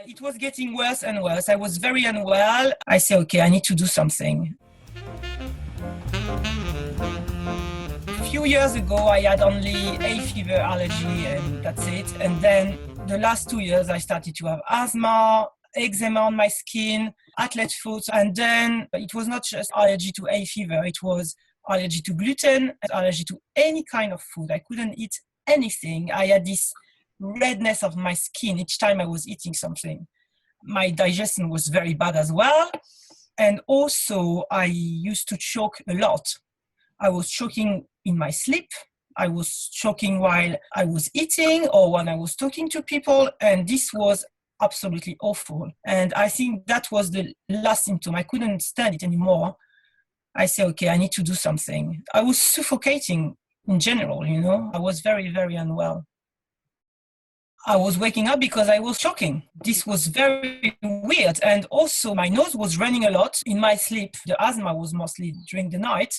It was getting worse and worse. I was very unwell. I said, okay, I need to do something. A few years ago, I had only hay fever allergy and that's it. And then the last 2 years, I started to have asthma, eczema on my skin, athlete foot. And then it was not just allergy to hay fever. It was allergy to gluten, allergy to any kind of food. I couldn't eat anything. I had this redness of my skin each time I was eating something. My digestion was very bad as well. And also I used to choke a lot. I was choking in my sleep. I was choking while I was eating or when I was talking to people. And this was absolutely awful. And I think that was the last symptom. I couldn't stand it anymore. I said, okay, I need to do something. I was suffocating in general, I was very, very unwell. I was waking up because I was choking. This was very weird. And also my nose was running a lot in my sleep. The asthma was mostly during the night.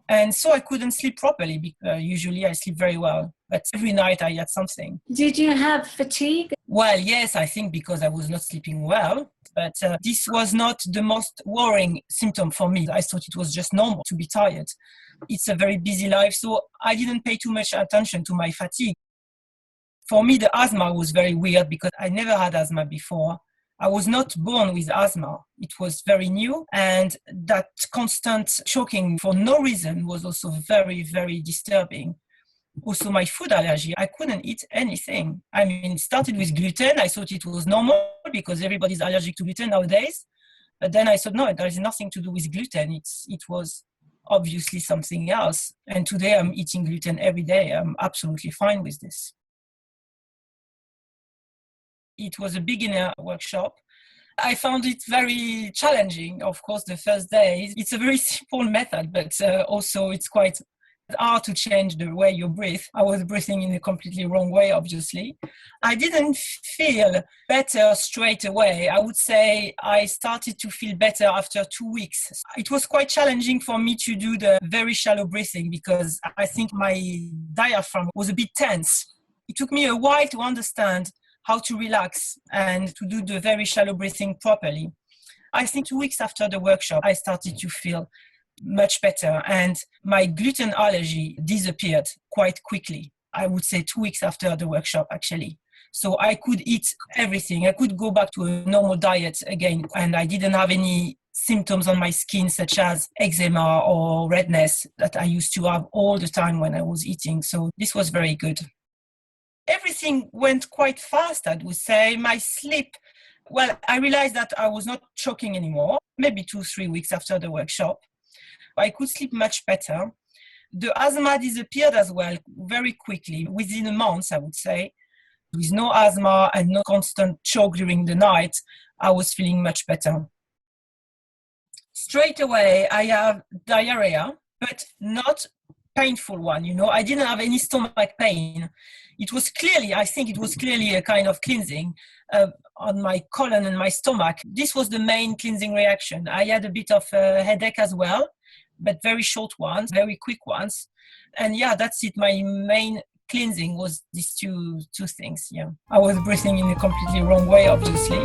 And so I couldn't sleep properly. Usually I sleep very well, but every night I had something. Did you have fatigue? Well, yes, I think because I was not sleeping well. But this was not the most worrying symptom for me. I thought it was just normal to be tired. It's a very busy life, so I didn't pay too much attention to my fatigue. For me, the asthma was very weird because I never had asthma before. I was not born with asthma. It was very new. And that constant choking for no reason was also very, very disturbing. Also, my food allergy, I couldn't eat anything. I mean, it started with gluten. I thought it was normal because everybody's allergic to gluten nowadays. But then I thought, no, there is nothing to do with gluten. It was obviously something else. And today I'm eating gluten every day. I'm absolutely fine with this. It was a beginner workshop. I found it very challenging, of course, the first days. It's a very simple method, but also it's quite hard to change the way you breathe. I was breathing in a completely wrong way, obviously. I didn't feel better straight away. I would say I started to feel better after 2 weeks. It was quite challenging for me to do the very shallow breathing because I think my diaphragm was a bit tense. It took me a while to understand how to relax and to do the very shallow breathing properly. I think 2 weeks after the workshop, I started to feel much better and my gluten allergy disappeared quite quickly. I would say 2 weeks after the workshop, actually. So I could eat everything. I could go back to a normal diet again and I didn't have any symptoms on my skin such as eczema or redness that I used to have all the time when I was eating. So this was very good. Everything went quite fast, I would say. My sleep, well, I realized that I was not choking anymore, maybe 2-3 weeks after the workshop. I could sleep much better. The asthma disappeared as well very quickly, within a month, I would say. With no asthma and no constant choke during the night, I was feeling much better. Straight away, I have diarrhea, but not painful one, I didn't have any stomach pain. I think it was clearly a kind of cleansing on my colon and my stomach. This was the main cleansing reaction. I had a bit of a headache as well, but very short ones, very quick ones. And yeah, that's it. My main cleansing was these two things. Yeah, I was breathing in a completely wrong way, obviously.